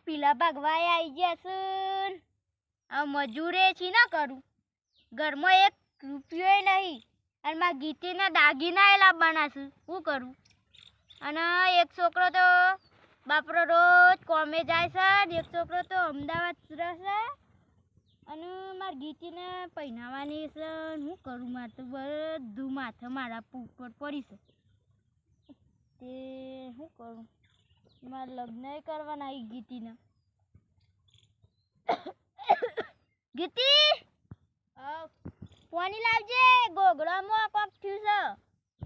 પીલા ભગવાય આવી ગયા છે આ મજૂરે છે ના કરું ઘરમાં એક રૂપિયો નહીં અને મારા ગીતીના દાગીના એ લાવવાના છે શું કરું અને એક છોકરો તો બાપરો રોજ કોમે જાય છે ને એક છોકરો તો અમદાવાદ રહેશે અને મારી ગીતીને પહેરાવવાની છે શું કરું મારે તો બધું માથે મારા ઉપર પડી છે તે શું કરું મારે લગ્ન કરવાના આવી ગીતીને ગીતી પાણી લાવજે ગોગડામાં કોક થયું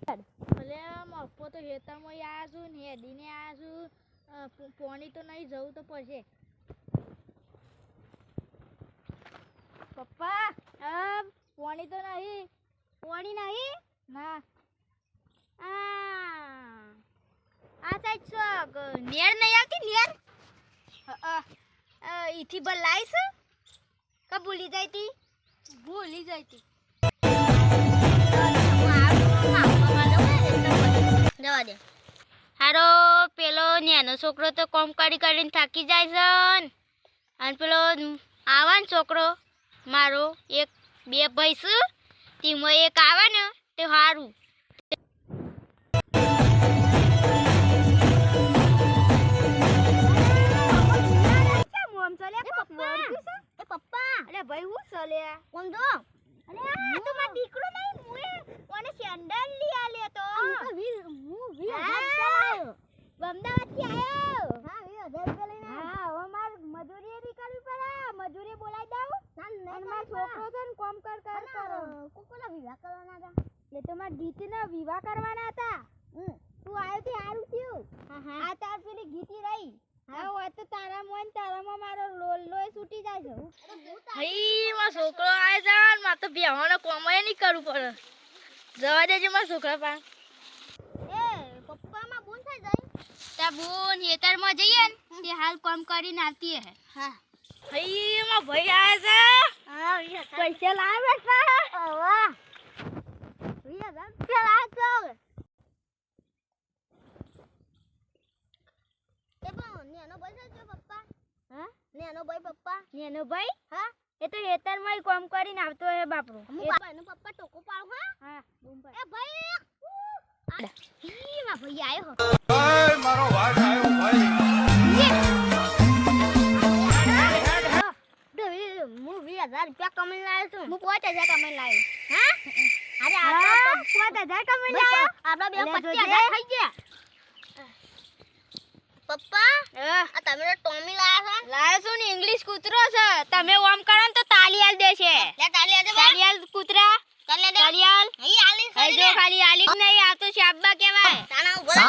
છે ભલે મફો તો હેતરમાં આવ્યા છું ને હેડીને આવ્યા છું પાણી તો નહીં જવું તો પડશે પપ્પા પાણી તો નહીં પાણી નહીં ના આ સાઈડ શોક નેર નહીં આવતી નેર ઈથી બલાઈશ કા ભૂલી જાય તી જવા દે હારો પેલો નાનો છોકરો તો કોમ કરીને થાકી જાય છે અને પેલો આવાનો છોકરો મારો એક બે ભાઈ છે તેમાં એક આવે ને તે સારું પપ્પા અરે ભાઈ હું ચલે કોણ દો અરે આ તો મારો દીકરો નહીં મુએ કોને સેન્ડલ લઈ આલે તો હું 20,000 અમદાવાદ થી આવ્યો હા 20,000 લઈને હા હવે માર મજૂરી નીકળવી પડે મજૂરી બોલાઈ દઉં અને મારો છોકરો છે ને કોમ કર કોકોના વિવાહ કરવાના હતા એટલે તો માર ગીતીના વિવાહ કરવાના હતા તું આવ્યો થી સારું થયું આ તાર પેલી ગીતી રહી હા હોય તો તારામાં મારો લોય છૂટી જાય છે હઈ મારો છોકરો આવે છે મારે તો બેહવાનો કોમય નહીં કરવું પડે જવા દેજે મારા છોકરા પા એ પપ્પામાં બોન થઈ જાય તા બોન હેતરમાં જઈએ ને તે હાલ કામ કરીને આવતી હે હા હઈ મારો ભાઈ આવે છે હા પૈસા લાવે બેટા વાહ 20,000 લાવે તો નેનો ભાઈ છે પપ્પા હા નેનો ભાઈ હા એ તો હેતરમાં કામ કરીને આવતો હે બાપરો એનો પપ્પા ટોકો પાડો હા એ ભાઈ ઈ માં ભાઈ આયો ઓય મારો વાડ આયો ભાઈ હું 20,000 રૂપિયા કમાઈ લાવ્યો છું હું 5,000 કમાઈ લાવ્યો હા અરે આ તો 5,000 કમાઈ લાવ્યો આપડા બે 25,000 થઈ ગયા પપ્પા આ તમે ટોમી લાયા છો ને ઇંગ્લિશ કૂતરો છે તમે ઓમ કરો ને તો તાલી આલ દેશે લે તાલી આલ દે તાલી આલ કૂતરા તાલી આલ અહીં આલી છે જો ખાલી આલી નહીં આ તો શાબ્બા કહેવાય તાના ઉભો રહે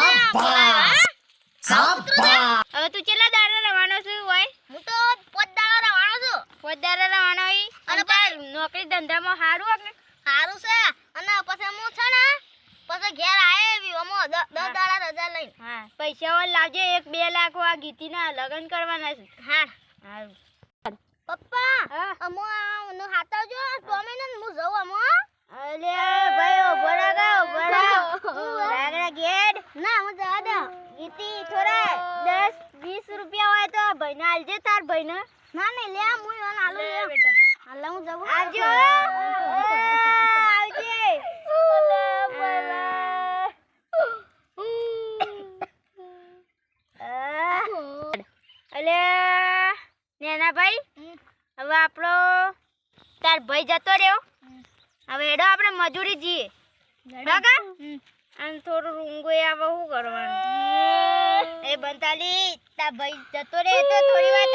સાબ્બા હવે તું કેટલા દાડા રવાનો છે ઓય હું તો 5 દાડા રવાનો છું 5 દાડા રવાનો ઈ અને તાર નોકરી ધંધામાં સારું છે અને પછી હું છે ને પછી ઘેર આયે અમો 10 દાડા રજા લઈને હા પૈસા વાળ લાવજે 1-2 લાખ આ ગીતીના લગન કરવાના છે હા હારું પપ્પા અમો નો હાતાવજો ટોમીને હું જઉં અમો અલે ભાઈ લાગડા ગેડ ના હું જવા દે ગીતી થોડા 10-20 રૂપિયા હોય તો ભાઈને આલજે તાર ભાઈને ના ને લે હું આલો લે બેટા હાલ હું જવું આવજો આવજે અલે નેના ભાઈ હવે આપણો તાર ભાઈ જતો રહ્યો હવે એડો આપણે મજૂરી જઈએ બરાબર અને થોડું રૂંગો આવે શું કરવાનું એ બંતાલી તાર ભાઈ જતો રહે તો થોડી વાર